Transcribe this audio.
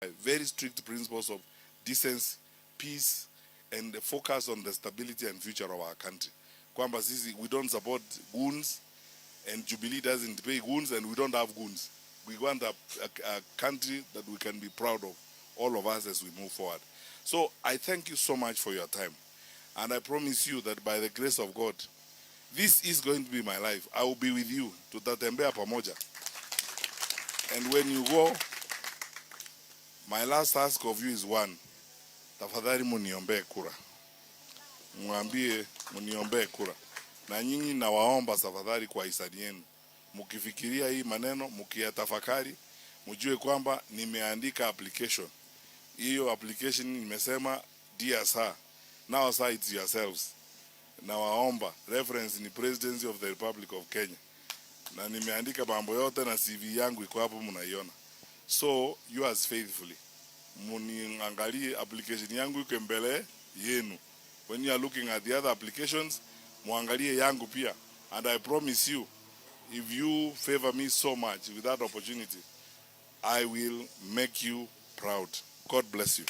very strict principles of decency, peace, and the focus on the stability and future of our country. Kwamba sisi, we don't support goons, and Jubilee doesn't pay goons, and we don't have goons. We want a country that we can be proud of, all of us, as we move forward. So I thank you so much for your time. And I promise you that by the grace of God, this is going to be my life. I will be with you. Tutatembea pamoja. And when you go, my last ask of you is one. Tafadhali muniombe kura. Mwambie muniombe kura. Na nyinyi nawaomba tafadhali kwa hisani yenu. Mukifikiria hii maneno, mukiyatafakari, mjue kwamba nimeandika application. Hiyo application nimesema, dear sir, now sir, it's yourselves. Nawaomba, reference ni Presidency of the Republic of Kenya. Na nimeandika mambo yote na CV yangu iko hapo mnaiona. So, yours faithfully. Muniangalie application yangu iko mbele yenu. When you are looking at the other applications, muangalie yangu pia. And I promise you, if you favor me so much with that opportunity, I will make you proud. God bless you.